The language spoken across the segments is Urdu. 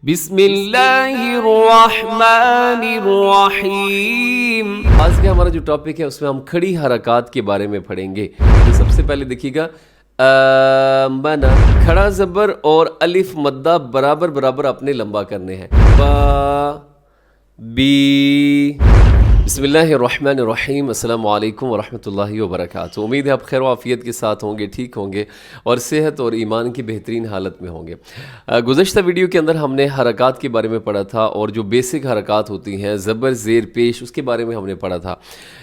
بسم اللہ الرحمن الرحیم۔ آج کا ہمارا جو ٹاپک ہے اس میں ہم کھڑی حرکات کے بارے میں پڑھیں گے۔ تو سب سے پہلے دیکھیے گا آمنا، کھڑا زبر اور الف مدہ برابر برابر اپنے لمبا کرنے ہیں۔ با بی۔ بسم اللہ الرحمن الرحیم۔ السلام علیکم ورحمۃ اللہ وبرکاتہ۔ امید ہے آپ خیر و عافیت کے ساتھ ہوں گے، ٹھیک ہوں گے اور صحت اور ایمان کی بہترین حالت میں ہوں گے۔ گزشتہ ویڈیو کے اندر ہم نے حرکات کے بارے میں پڑھا تھا اور جو بیسک حرکات ہوتی ہیں زبر زیر پیش، اس کے بارے میں ہم نے پڑھا تھا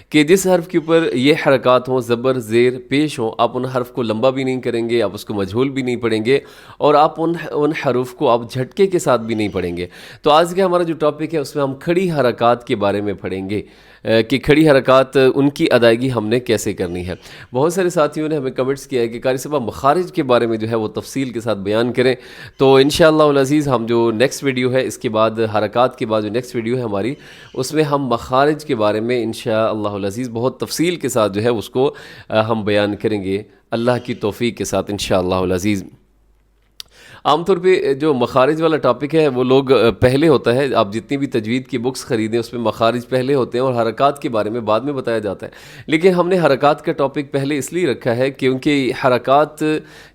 کہ جس حرف کے اوپر یہ حرکات ہوں، زبر زیر پیش ہوں، آپ ان حرف کو لمبا بھی نہیں کریں گے، آپ اس کو مجہول بھی نہیں پڑھیں گے اور آپ ان حروف کو آپ جھٹکے کے ساتھ بھی نہیں پڑھیں گے۔ تو آج کا ہمارا جو ٹاپک ہے اس میں ہم کھڑی حرکات کے بارے میں پڑھیں گے کہ کھڑی حرکات ان کی ادائیگی ہم نے کیسے کرنی ہے۔ بہت سارے ساتھیوں نے ہمیں کمنٹس کیا ہے کہ قاری صاحب مخارج کے بارے میں جو ہے وہ تفصیل کے ساتھ بیان کریں، تو انشاءاللہ العزیز ہم جو نیکسٹ ویڈیو ہے اس کے بعد حرکات کے بعد جو نیکسٹ ویڈیو ہے ہماری، اس میں ہم مخارج کے بارے میں انشاءاللہ العزیز بہت تفصیل کے ساتھ جو ہے اس کو ہم بیان کریں گے اللہ کی توفیق کے ساتھ انشاءاللہ العزیز۔ عام طور پہ جو مخارج والا ٹاپک ہے وہ لوگ پہلے ہوتا ہے، آپ جتنی بھی تجوید کی بکس خریدیں اس میں مخارج پہلے ہوتے ہیں اور حرکات کے بارے میں بعد میں بتایا جاتا ہے، لیکن ہم نے حرکات کا ٹاپک پہلے اس لیے رکھا ہے کیونکہ حرکات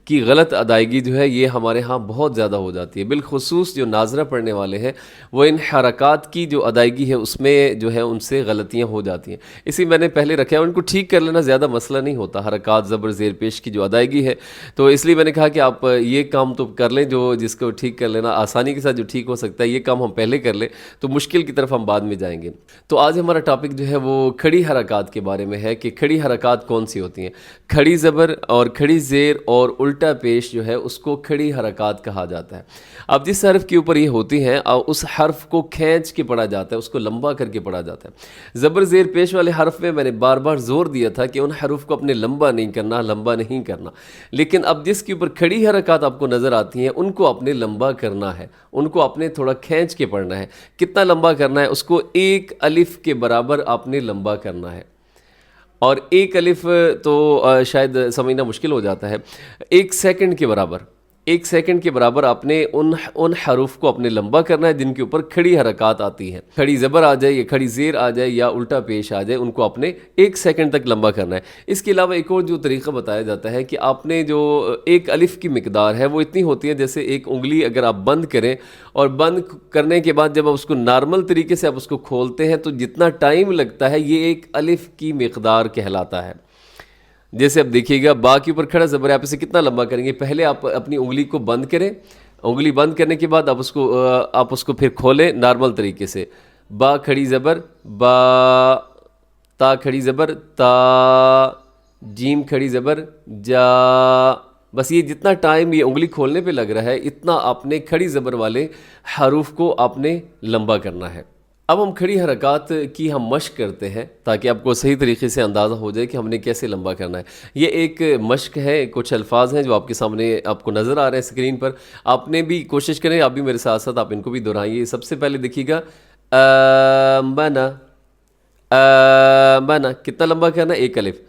کی غلط ادائیگی جو ہے یہ ہمارے ہاں بہت زیادہ ہو جاتی ہے، بالخصوص جو ناظرہ پڑھنے والے ہیں وہ ان حرکات کی جو ادائیگی ہے اس میں جو ہے ان سے غلطیاں ہو جاتی ہیں، اسی میں نے پہلے رکھا ہے۔ ان کو ٹھیک کر لینا زیادہ مسئلہ نہیں ہوتا، حرکات زبر زیر پیش کی جو ادائیگی ہے، تو اس لیے میں نے کہا کہ آپ یہ کام تو کر لیں جو جس کو ٹھیک کر لینا آسانی کے ساتھ جو ٹھیک ہو سکتا ہے، یہ کام ہم پہلے کر لیں تو مشکل کی طرف ہم بعد میں جائیں گے۔ تو آج ہمارا ٹاپک جو ہے وہ کھڑی حرکات کے بارے میں ہے کہ کھڑی حرکات کون سی ہوتی ہیں۔ کھڑی زبر اور کھڑی زیر اور الٹا پیش جو ہے اس کو کھڑی حرکات کہا جاتا ہے۔ اب جس حرف کے اوپر یہ ہوتی ہیں اس حرف کو کھینچ کے پڑھا جاتا ہے، اس کو لمبا کر کے پڑھا جاتا ہے۔ زبر زیر پیش والے حرف میں نے بار بار زور دیا تھا کہ ان حروف کو اپنے لمبا نہیں کرنا، لمبا نہیں کرنا، لیکن اب جس کے اوپر کھڑی حرکات آپ کو نظر آتی ہیں ان کو اپنے لمبا کرنا ہے، ان کو اپنے تھوڑا کھینچ کے پڑھنا ہے۔ کتنا لمبا کرنا ہے؟ اس کو ایک الف کے برابر آپ نے لمبا کرنا ہے، اور ایک الف تو شاید سمجھنا مشکل ہو جاتا ہے، ایک سیکنڈ کے برابر، ایک سیکنڈ کے برابر آپ نے ان حروف کو اپنے لمبا کرنا ہے جن کے اوپر کھڑی حرکات آتی ہیں۔ کھڑی زبر آ جائے یا کھڑی زیر آ جائے یا الٹا پیش آ جائے، ان کو آپ نے ایک سیکنڈ تک لمبا کرنا ہے۔ اس کے علاوہ ایک اور جو طریقہ بتایا جاتا ہے کہ آپ نے جو ایک الف کی مقدار ہے وہ اتنی ہوتی ہے جیسے ایک انگلی اگر آپ بند کریں اور بند کرنے کے بعد جب آپ اس کو نارمل طریقے سے آپ اس کو کھولتے ہیں تو جتنا ٹائم لگتا ہے یہ ایک الف کی مقدار کہلاتا ہے۔ جیسے اب دیکھیے گا با کے اوپر کھڑا زبر ہے، آپ اسے کتنا لمبا کریں گے؟ پہلے آپ اپنی انگلی کو بند کریں، انگلی بند کرنے کے بعد آپ اس کو پھر کھولیں نارمل طریقے سے۔ با کھڑی زبر با، تا کھڑی زبر تا، جیم کھڑی زبر جا، بس یہ جتنا ٹائم یہ انگلی کھولنے پہ لگ رہا ہے اتنا آپ نے کھڑی زبر والے حروف کو آپ نے لمبا کرنا ہے۔ اب ہم کھڑی حرکات کی ہم مشق کرتے ہیں تاکہ آپ کو صحیح طریقے سے اندازہ ہو جائے کہ ہم نے کیسے لمبا کرنا ہے۔ یہ ایک مشق ہے، کچھ الفاظ ہیں جو آپ کے سامنے آپ کو نظر آ رہے ہیں اسکرین پر، آپ نے بھی کوشش کریں، آپ بھی میرے ساتھ ساتھ آپ ان کو بھی دہرائیے۔ سب سے پہلے دیکھیے گا آمنا، آمنا کتنا لمبا کرنا ہے؟ ایک الف،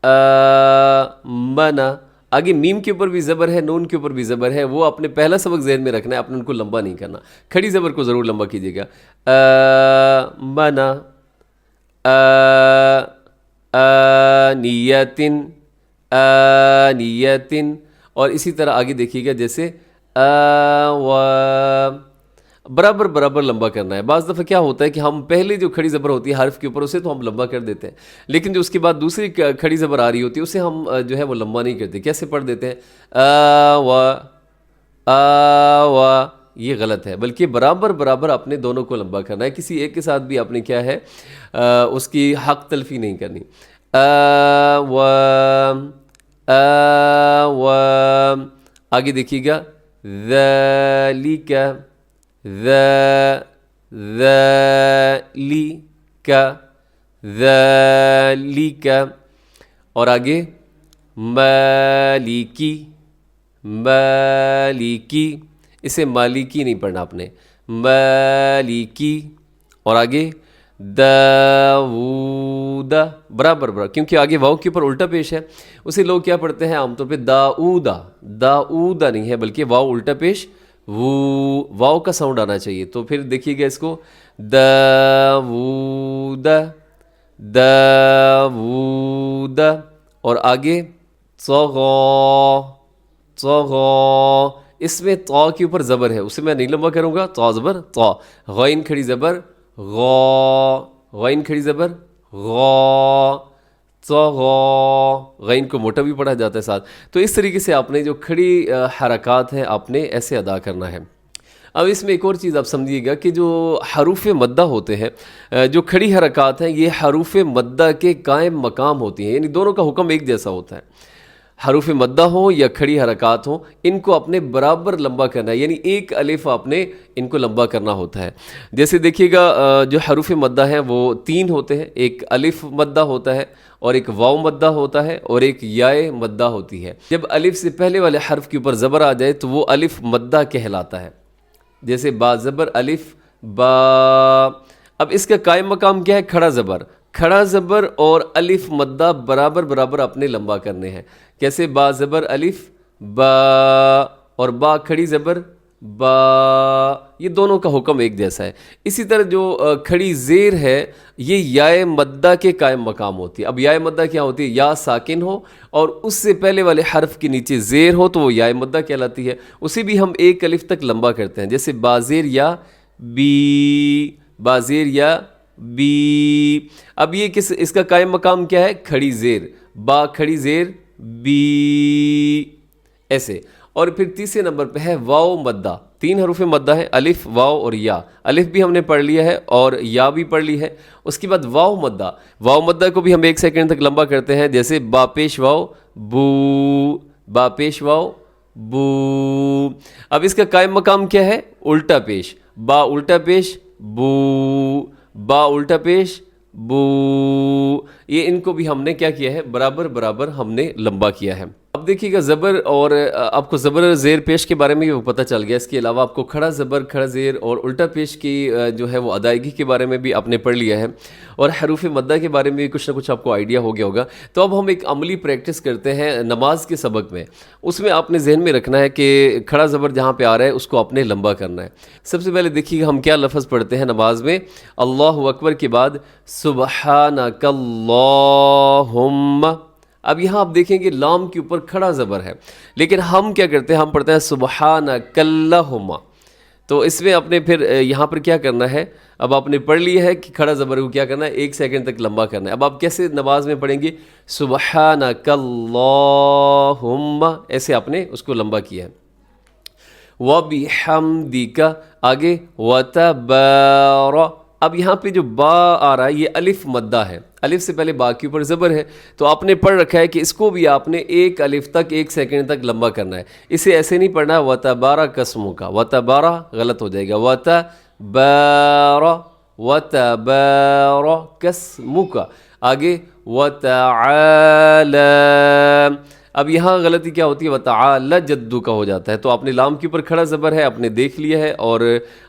آمنا۔ آگے میم کے اوپر بھی زبر ہے، نون کے اوپر بھی زبر ہے، وہ اپنے پہلا سبق ذہن میں رکھنا ہے، آپ نے ان کو لمبا نہیں کرنا۔ کھڑی زبر کو ضرور لمبا کیجیے گا۔ آمنا، آنیتن، آنیتن، اور اسی طرح آگے دیکھیے گا جیسے برابر برابر لمبا کرنا ہے۔ بعض دفعہ کیا ہوتا ہے کہ ہم پہلے جو کھڑی زبر ہوتی ہے حرف کے اوپر اسے تو ہم لمبا کر دیتے ہیں، لیکن جو اس کے بعد دوسری کھڑی زبر آ رہی ہوتی ہے اسے ہم جو ہے وہ لمبا نہیں کرتے۔ کیسے پڑھ دیتے ہیں؟ یہ غلط ہے، بلکہ برابر برابر آپ نے دونوں کو لمبا کرنا ہے، کسی ایک کے ساتھ بھی آپ نے کیا ہے اس کی حق تلفی نہیں کرنی۔ آگے دیکھیے گا ذالک، ذالک، ذالک، اور آگے مالکی، مالکی، اسے مالکی نہیں پڑھنا آپ نے، مالکی، اور آگے داؤد، برابر برابر، کیونکہ آگے واؤ کے اوپر الٹا پیش ہے، اسے لوگ کیا پڑھتے ہیں عام طور پہ داؤدا، داؤدا نہیں ہے بلکہ واؤ الٹا پیش واو کا ساؤنڈ آنا چاہیے. تو پھر دیکھیے گا اس کو داود داود اور آگے طغى. اس میں طا کے اوپر زبر ہے, اسے میں نہیں لمبا کروں گا. طا زبر طا, غین کھڑی زبر غا, غین کھڑی زبر غا, طغى. غین کو موٹا بھی پڑھا جاتا ہے ساتھ. تو اس طریقے سے آپ نے جو کھڑی حرکات ہیں آپ نے ایسے ادا کرنا ہے. اب اس میں ایک اور چیز آپ سمجھیے گا کہ جو حروف مدہ ہوتے ہیں, جو کھڑی حرکات ہیں, یہ حروف مدہ کے قائم مقام ہوتی ہیں, یعنی دونوں کا حکم ایک جیسا ہوتا ہے. حروف مدہ ہوں یا کھڑی حرکات ہوں, ان کو اپنے برابر لمبا کرنا ہے, یعنی ایک الف آپ نے ان کو لمبا کرنا ہوتا ہے. جیسے دیکھیے گا جو حروف مدہ ہیں وہ 3 ہوتے ہیں, ایک الف مدہ ہوتا ہے اور ایک واو مدہ ہوتا ہے اور ایک یائے مدہ ہوتی ہے. جب الف سے پہلے والے حرف کے اوپر زبر آ جائے تو وہ الف مدہ کہلاتا ہے. جیسے با زبر الف با. اب اس کا قائم مقام کیا ہے؟ کھڑا زبر. کھڑا زبر اور الف مدہ برابر برابر اپنے لمبا کرنے ہیں. کیسے؟ با زبر الف با اور با کھڑی زبر با, یہ دونوں کا حکم ایک جیسا ہے. اسی طرح جو کھڑی زیر ہے یہ یائے مدہ کے قائم مقام ہوتی ہے. اب یائے مدہ کیا ہوتی ہے؟ یا ساکن ہو اور اس سے پہلے والے حرف کے نیچے زیر ہو تو وہ یائے مدہ کہلاتی ہے. اسے بھی ہم ایک الف تک لمبا کرتے ہیں. جیسے بازیر یا بی, بازیر یا بی. اب یہ اس کا قائم مقام کیا ہے؟ کھڑی زیر, با کھڑی زیر بی, ایسے. اور پھر تیسرے نمبر پہ ہے واو مدہ. 3 حروف مدہ ہیں, الف واو اور یا. الف بھی ہم نے پڑھ لیا ہے اور یا بھی پڑھ لی ہے. اس کے بعد واو مدہ. واو مدہ کو بھی ہم 1 سیکنڈ تک لمبا کرتے ہیں. جیسے با پیش واو بو, با پیش واو بو. اب اس کا قائم مقام کیا ہے؟ الٹا پیش. با الٹا پیش بو, با الٹا پیش بو. یہ ان کو بھی ہم نے کیا کیا ہے؟ برابر برابر ہم نے لمبا کیا ہے. اب دیکھیے گا زبر, اور آپ کو زبر زیر پیش کے بارے میں بھی پتہ چل گیا. اس کے علاوہ آپ کو کھڑا زبر کھڑا زیر اور الٹا پیش کی جو ہے وہ ادائیگی کے بارے میں بھی آپ نے پڑھ لیا ہے, اور حروف مدہ کے بارے میں بھی کچھ نہ کچھ آپ کو آئیڈیا ہو گیا ہوگا. تو اب ہم ایک عملی پریکٹس کرتے ہیں نماز کے سبق میں. اس میں آپ نے ذہن میں رکھنا ہے کہ کھڑا زبر جہاں پہ آ رہا ہے اس کو آپ نے لمبا کرنا ہے. سب سے پہلے دیکھیے گا ہم کیا لفظ پڑھتے ہیں نماز میں. اللہ اکبر کے بعد سبحانک اللہم. اب یہاں آپ دیکھیں کہ لام کے اوپر کھڑا زبر ہے, لیکن ہم کیا کرتے ہیں؟ ہم پڑھتے ہیں سبحانک اللہم. تو اس میں آپ نے پھر یہاں پر کیا کرنا ہے؟ اب آپ نے پڑھ لیا ہے کہ کھڑا زبر کو کیا کرنا ہے؟ 1 سیکنڈ تک لمبا کرنا ہے. اب آپ کیسے نماز میں پڑھیں گے؟ سبحانک اللہم, ایسے آپ نے اس کو لمبا کیا ہے. وَبِحَمْدِكَ, آگے وَتَبَارَ. اب یہاں پہ جو با آ رہا ہے یہ الف مدہ ہے. الف سے پہلے با کے اوپر زبر ہے, تو آپ نے پڑھ رکھا ہے کہ اس کو بھی آپ نے 1 الف تک 1 سیکنڈ تک لمبا کرنا ہے. اسے ایسے نہیں پڑھنا وَتَبَارَ قسموں کا. وَتَبَارَ غلط ہو جائے گا. وَتَبَارَ وَتَبَارَ قسموں. آگے وَتَعَالَى. اب یہاں غلطی کیا ہوتی ہے؟ وَتَعَالَى جَدُّ کا ہو جاتا ہے. تو آپ نے لام کے اوپر کھڑا زبر ہے, آپ نے دیکھ لیا ہے, اور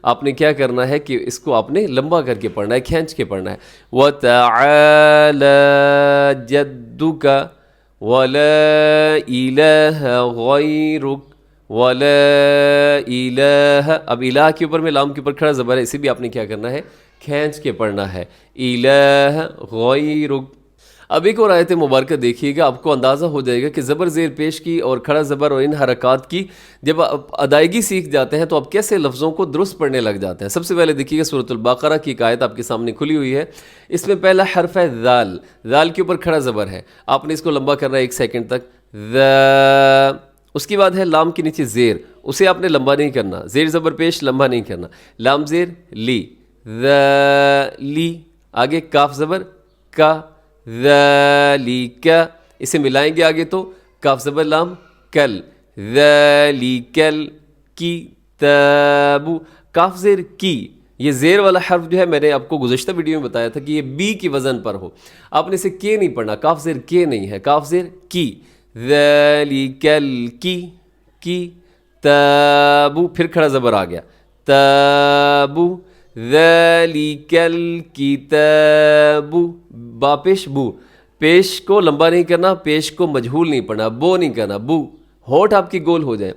آپ نے کیا کرنا ہے کہ اس کو آپ نے لمبا کر کے پڑھنا ہے, کھینچ کے پڑھنا ہے. وَتَعَالَى جَدُّكَ وَلَا إِلَهَ غَيْرُكَ وَلَا إِلَهَ. اب الہ کے اوپر میں لام کے اوپر کھڑا زبر ہے, اسے بھی آپ نے کیا کرنا ہے؟ کھینچ کے پڑھنا ہے. إِلَهَ غَيْرُكَ. اب ایک اور آیت مبارکہ دیکھیے گا, آپ کو اندازہ ہو جائے گا کہ زبر زیر پیش کی اور کھڑا زبر اور ان حرکات کی جب آپ ادائیگی سیکھ جاتے ہیں تو آپ کیسے لفظوں کو درست پڑھنے لگ جاتے ہیں. سب سے پہلے دیکھیے گا سورۃ البقرہ کی ایک آیت آپ کے سامنے کھلی ہوئی ہے. اس میں پہلا حرف ہے ذال. ذال کے اوپر کھڑا زبر ہے, آپ نے اس کو لمبا کرنا ہے 1 سیکنڈ تک. ذا. اس کے بعد ہے لام کے نیچے زیر, اسے آپ نے لمبا نہیں کرنا. زیر زبر پیش لمبا نہیں کرنا. لام زیر لی, ذالی. آگے کاف زبر کا, ذالک. اسے ملائیں گے آگے تو کاف زبر لام کل, ذالک الکتاب. کاف زیر کی, یہ زیر والا حرف جو ہے میں نے آپ کو گزشتہ ویڈیو میں بتایا تھا کہ یہ بی کی وزن پر ہو. آپ نے اسے کے نہیں پڑھنا, کاف زیر کے نہیں ہے, کاف زیر کی. ذالک الکتاب. پھر کھڑا زبر آ گیا تابو. ذالک الکتاب. با پیش بو. پیش کو لمبا نہیں کرنا, پیش کو مجہول نہیں پڑھنا, بو نہیں کرنا, بو. ہونٹ آپ کی گول ہو جائے.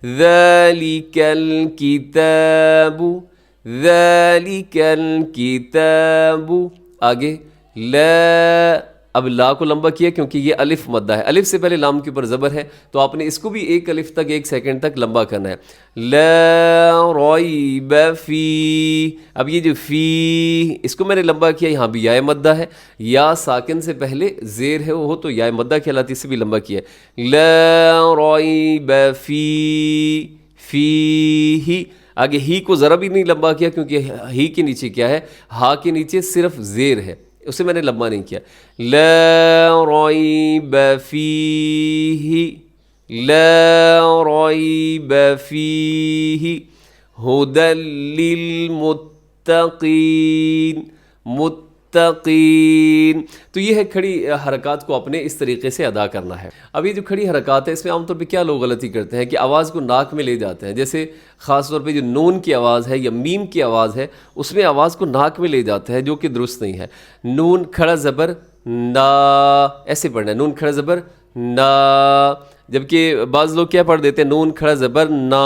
ذَلِكَ الْكِتَابُ ذَلِكَ الْكِتَابُ. آگے لا، اب لا کو لمبا کیا کیونکہ یہ الف مدہ ہے، الف سے پہلے لام کے اوپر زبر ہے تو آپ نے اس کو بھی ایک الف تک 1 سیکنڈ تک لمبا کرنا ہے. لا ریب فی. اب یہ جو فی اس کو میں نے لمبا کیا، یہاں بھی یا مدہ ہے، یا ساکن سے پہلے زیر ہے وہ تو یا مدہ کہلاتی، اس سے بھی لمبا کیا ہے. لا ریب فی فی ہی. آگے ہی کو ذرا بھی نہیں لمبا کیا کیونکہ ہی کے نیچے کیا ہے، ہا کے نیچے صرف زیر ہے، اسے میں نے لمبا نہیں کیا. لا ریب فیہ لا ریب فیہ ھدی للمتقین. متقین. تو یہ ہے کھڑی حرکات کو اپنے اس طریقے سے ادا کرنا ہے. اب یہ جو کھڑی حرکات ہے اس میں عام طور پہ کیا لوگ غلطی کرتے ہیں کہ آواز کو ناک میں لے جاتے ہیں، جیسے خاص طور پہ جو نون کی آواز ہے یا میم کی آواز ہے اس میں آواز کو ناک میں لے جاتے ہیں جو کہ درست نہیں ہے. نون کھڑا زبر نا ایسے پڑھنا ہے، نون کھڑا زبر نا، جبکہ بعض لوگ کیا پڑھ دیتے ہیں نون کھڑا زبر نا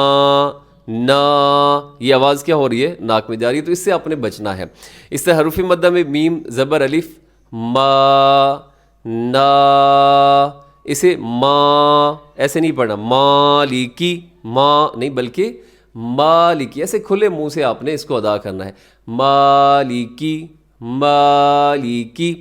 نا، یہ آواز کیا ہو رہی ہے ناک میں جا رہی ہے، تو اس سے آپ نے بچنا ہے. اس طرح حروف مدہ میں میم زبر الف ما نا، اسے ما ایسے نہیں پڑھنا، مالکی ما نہیں بلکہ مالکی، ایسے کھلے منہ سے آپ نے اس کو ادا کرنا ہے. مالکی مالکی.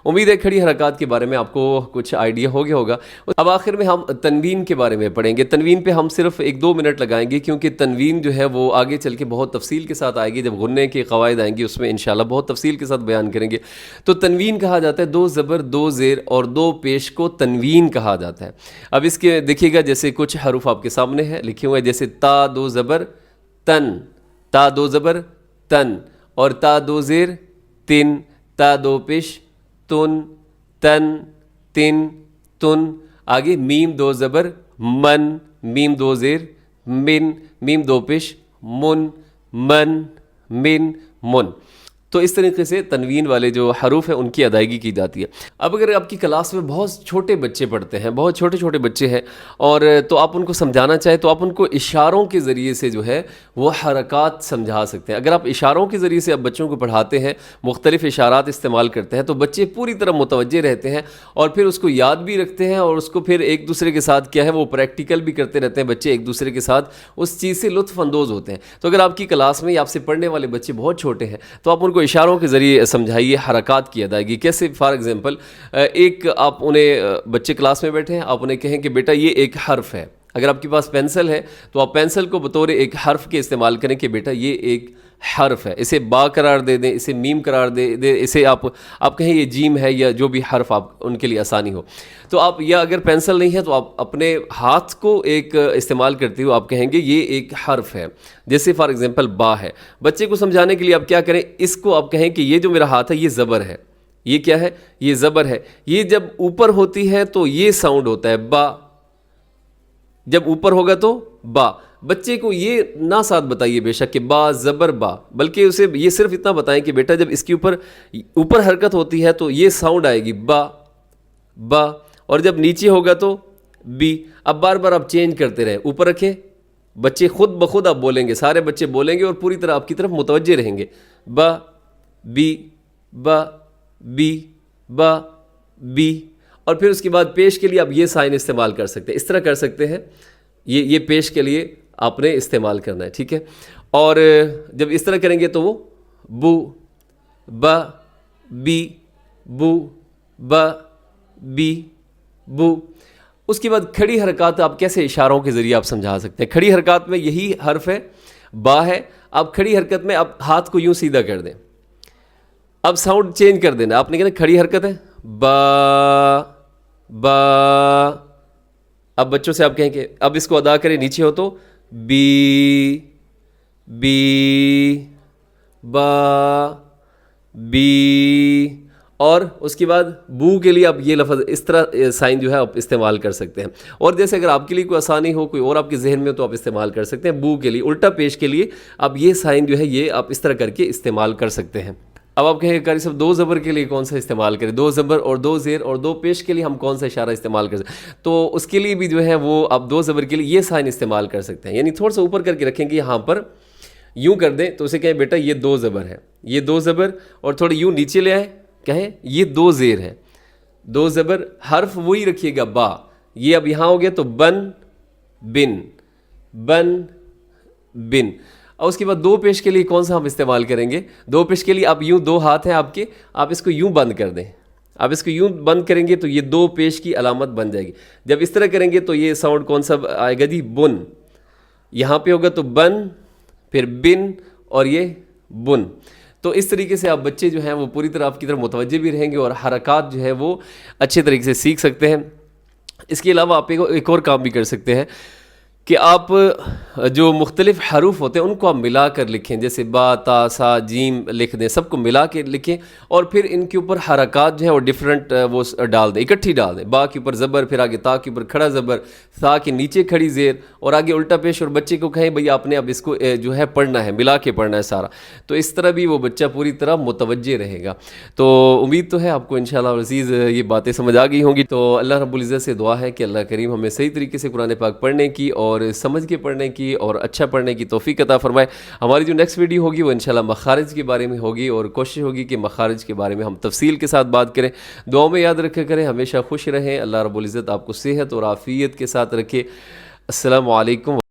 امید ہے کھڑی حرکات کے بارے میں آپ کو کچھ آئیڈیا ہو گیا ہوگا. اب آخر میں ہم تنوین کے بارے میں پڑھیں گے. تنوین پہ ہم صرف 1-2 منٹ لگائیں گے کیونکہ تنوین جو ہے وہ آگے چل کے بہت تفصیل کے ساتھ آئے گی. جب غنے کے قواعد آئیں گی اس میں انشاءاللہ بہت تفصیل کے ساتھ بیان کریں گے. تو تنوین کہا جاتا ہے 2 زبر 2 زیر اور 2 پیش کو تنوین کہا جاتا ہے. اب اس کے دیکھیے گا جیسے کچھ حروف آپ کے سامنے ہے لکھے ہوئے، جیسے تا 2 زبر تن، تا 2 زبر تن، اور تا 2 زیر تن، تا 2 پیش تن تن تن تن. آگے میم 2 زبر من، میم 2 زیر من، میم 2 پیش من من من من. تو اس طریقے سے تنوین والے جو حروف ہیں ان کی ادائیگی کی جاتی ہے. اب اگر آپ کی کلاس میں بہت چھوٹے بچے پڑھتے ہیں، بہت چھوٹے چھوٹے بچے ہیں، اور تو آپ ان کو سمجھانا چاہیں تو آپ ان کو اشاروں کے ذریعے سے جو ہے وہ حرکات سمجھا سکتے ہیں. اگر آپ اشاروں کے ذریعے سے اب بچوں کو پڑھاتے ہیں، مختلف اشارات استعمال کرتے ہیں، تو بچے پوری طرح متوجہ رہتے ہیں اور پھر اس کو یاد بھی رکھتے ہیں، اور اس کو پھر ایک دوسرے کے ساتھ کیا ہے وہ پریکٹیکل بھی کرتے رہتے ہیں. بچے ایک دوسرے کے ساتھ اس چیز سے لطف اندوز ہوتے ہیں. تو اگر آپ کی کلاس میں یا آپ سے پڑھنے والے بچے بہت چھوٹے ہیں تو آپ ان کو اشاروں کے ذریعے سمجھائیے حرکات کی ادائیگی کیسے. فار ایگزامپل ایک آپ انہیں بچے کلاس میں بیٹھے ہیں، آپ انہیں کہیں کہ بیٹا یہ ایک حرف ہے. اگر آپ کے پاس پینسل ہے تو آپ پینسل کو بطور ایک حرف کے استعمال کریں کہ بیٹا یہ ایک حرف ہے. اسے با قرار دے دیں، اسے میم قرار دے دیں، اسے آپ کہیں یہ جیم ہے یا جو بھی حرف آپ ان کے لیے آسانی ہو. تو آپ، یا اگر پینسل نہیں ہے تو آپ اپنے ہاتھ کو ایک استعمال کرتے ہوئے آپ کہیں گے یہ ایک حرف ہے. جیسے فار ایگزامپل با ہے. بچے کو سمجھانے کے لیے آپ کیا کریں، اس کو آپ کہیں کہ یہ جو میرا ہاتھ ہے یہ زبر ہے. یہ کیا ہے؟ یہ زبر ہے. یہ جب اوپر ہوتی ہے تو یہ ساؤنڈ ہوتا ہے با، جب اوپر ہوگا تو با. بچے کو یہ نہ ساتھ بتائیے بے شک کہ با زبر با، بلکہ اسے یہ صرف اتنا بتائیں کہ بیٹا جب اس کے اوپر حرکت ہوتی ہے تو یہ ساؤنڈ آئے گی با با، اور جب نیچے ہوگا تو بی. اب بار بار آپ چینج کرتے رہیں، اوپر رکھیں، بچے خود بخود آپ بولیں گے، سارے بچے بولیں گے اور پوری طرح آپ کی طرف متوجہ رہیں گے. با بی با بی با بی. اور پھر اس کے بعد پیش کے لیے آپ یہ سائن استعمال کر سکتے ہیں، اس طرح کر سکتے ہیں. یہ پیش کے لیے آپ نے استعمال کرنا ہے، ٹھیک ہے. اور جب اس طرح کریں گے تو وہ بو با بی بو با بی بو. اس کے بعد کھڑی حرکات آپ کیسے اشاروں کے ذریعے آپ سمجھا سکتے ہیں. کھڑی حرکات میں یہی حرف ہے، با ہے. آپ کھڑی حرکت میں آپ ہاتھ کو یوں سیدھا کر دیں، اب ساؤنڈ چینج کر دینا. آپ نے کہنا کھڑی حرکت ہے با با. اب بچوں سے آپ کہیں کہ اب اس کو ادا کریں، نیچے ہو تو بی بی با بی. اور اس کے بعد بو کے لیے آپ یہ لفظ اس طرح سائن جو ہے آپ استعمال کر سکتے ہیں. اور جیسے اگر آپ کے لیے کوئی آسانی ہو، کوئی اور آپ کے ذہن میں ہو تو آپ استعمال کر سکتے ہیں. بو کے لیے الٹا پیش کے لیے آپ یہ سائن جو ہے یہ آپ اس طرح کر کے استعمال کر سکتے ہیں. اب آپ کہیں گے قاری صاحب 2 زبر کے لیے کون سا استعمال کریں، 2 زبر اور 2 زیر اور 2 پیش کے لیے ہم کون سا اشارہ استعمال کر سکتے ہیں؟ تو اس کے لیے بھی جو ہے وہ آپ 2 زبر کے لیے یہ سائن استعمال کر سکتے ہیں، یعنی تھوڑا سا اوپر کر کے رکھیں گے یہاں پر، یوں کر دیں تو اسے کہیں بیٹا یہ 2 زبر ہے، یہ 2 زبر، اور تھوڑے یوں نیچے لے آئیں، کہیں یہ 2 زیر ہے، 2 زبر، حرف وہی رکھیے گا با، یہ اب یہاں ہو گیا تو بن بن بن بن۔ اور اس کے بعد 2 پیش کے لیے کون سا ہم استعمال کریں گے؟ 2 پیش کے لیے آپ یوں 2 ہاتھ ہیں آپ کے، آپ اس کو یوں بند کر دیں، آپ اس کو یوں بند کریں گے تو یہ 2 پیش کی علامت بن جائے گی۔ جب اس طرح کریں گے تو یہ ساؤنڈ کون سا آئے گا جی؟ بن، یہاں پہ ہوگا تو بن، پھر بن، اور یہ بن۔ تو اس طریقے سے آپ بچے جو ہیں وہ پوری طرح آپ کی طرف متوجہ بھی رہیں گے اور حرکات جو ہے وہ اچھے طریقے سے سیکھ سکتے ہیں۔ اس کے علاوہ آپ ایک اور کام بھی کر سکتے ہیں کہ آپ جو مختلف حروف ہوتے ہیں ان کو آپ ملا کر لکھیں، جیسے با، تا، سا، جیم لکھ دیں، سب کو ملا کے لکھیں، اور پھر ان کے اوپر حرکات جو ہیں وہ ڈیفرنٹ وہ ڈال دیں، اکٹھی ڈال دیں۔ با کے اوپر زبر، پھر آگے تا کے اوپر کھڑا زبر، سا کے نیچے کھڑی زیر، اور آگے الٹا پیش، اور بچے کو کہیں بھئی آپ نے اب اس کو جو ہے پڑھنا ہے، ملا کے پڑھنا ہے سارا۔ تو اس طرح بھی وہ بچہ پوری طرح متوجہ رہے گا۔ تو امید تو ہے آپ کو انشاءاللہ عزیز یہ باتیں سمجھ آ گئی ہوں گی۔ تو اللہ رب العزت سے دعا ہے کہ اللہ کریم ہمیں صحیح طریقے سے قرآن پاک پڑھنے کی اور سمجھ کے پڑھنے کی اور اچھا پڑھنے کی توفیق عطا فرمائے۔ ہماری جو نیکسٹ ویڈیو ہوگی وہ انشاءاللہ مخارج کے بارے میں ہوگی، اور کوشش ہوگی کہ مخارج کے بارے میں ہم تفصیل کے ساتھ بات کریں۔ دعاؤں میں یاد رکھا کریں، ہمیشہ خوش رہیں، اللہ رب العزت آپ کو صحت اور عافیت کے ساتھ رکھے۔ السلام علیکم۔